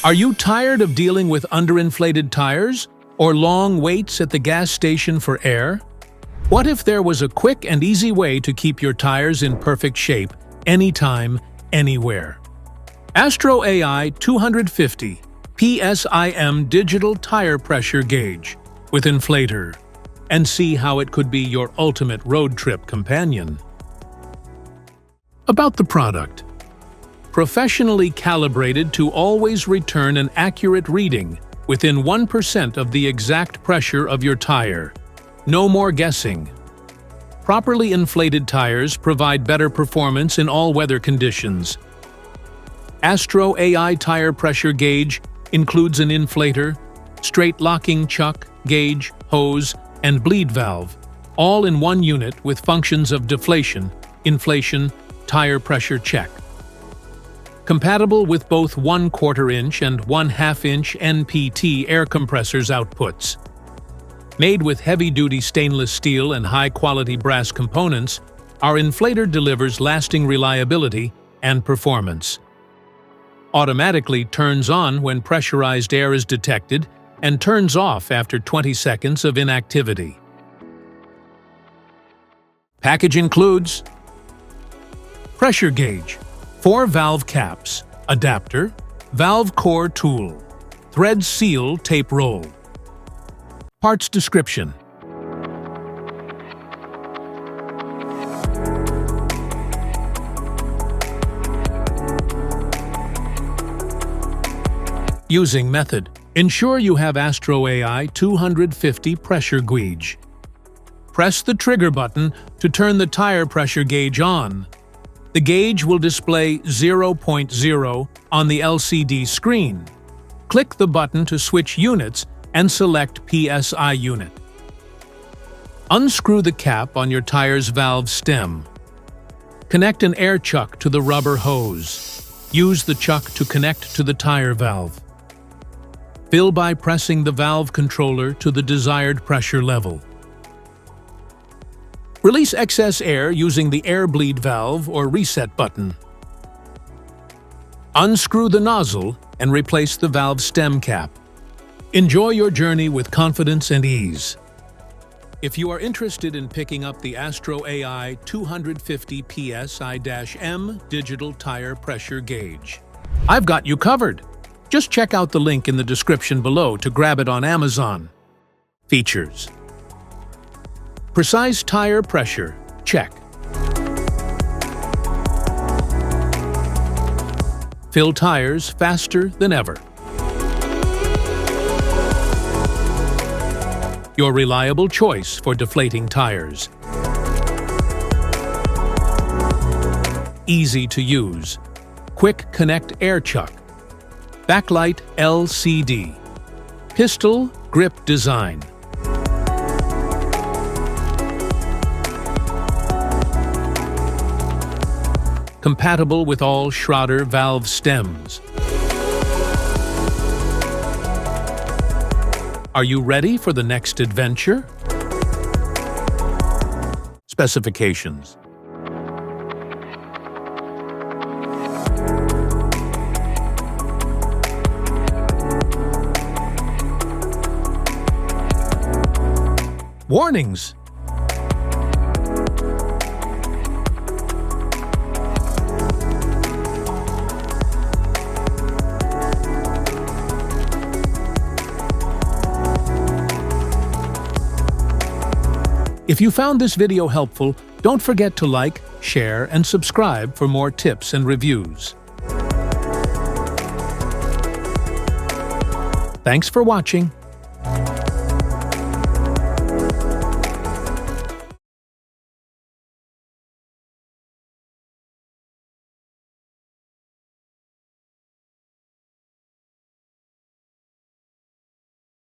Are you tired of dealing with underinflated tires or long waits at the gas station for air? What if there was a quick and easy way to keep your tires in perfect shape anytime, anywhere? AstroAI 250 PSIM Digital Tire Pressure Gauge with Inflator, and see how it could be your ultimate road trip companion. About the product. Professionally calibrated to always return an accurate reading within 1% of the exact pressure of your tire. No more guessing. Properly inflated tires provide better performance in all weather conditions. AstroAI Tire Pressure Gauge includes an inflator, straight locking chuck, gauge, hose, and bleed valve, all in one unit with functions of deflation, inflation, tire pressure check. Compatible with both 1/4 inch and 1/2 inch NPT air compressors outputs. Made with heavy-duty stainless steel and high-quality brass components, our inflator delivers lasting reliability and performance. Automatically turns on when pressurized air is detected and turns off after 20 seconds of inactivity. Package includes pressure gauge, 4 valve caps, adapter, valve core tool, thread seal tape roll. Parts description. Using method. Ensure you have AstroAI 250 pressure gauge. Press the trigger button to turn the tire pressure gauge on. The gauge will display 0.0 on the LCD screen. Click the button to switch units and select PSI unit. Unscrew the cap on your tire's valve stem. Connect an air chuck to the rubber hose. Use the chuck to connect to the tire valve. Fill by pressing the valve controller to the desired pressure level. Release excess air using the air bleed valve or reset button. Unscrew the nozzle and replace the valve stem cap. Enjoy your journey with confidence and ease. If you are interested in picking up the AstroAI 250 PSI-M Digital Tire Pressure Gauge, I've got you covered. Just check out the link in the description below to grab it on Amazon. Features. Precise tire pressure, check. Fill tires faster than ever. Your reliable choice for deflating tires. Easy to use. Quick connect air chuck. Backlit LCD. Pistol grip design. Compatible with all Schroeder valve stems. Are you ready for the next adventure? Specifications. Warnings. If you found this video helpful, don't forget to like, share, and subscribe for more tips and reviews. Thanks for watching.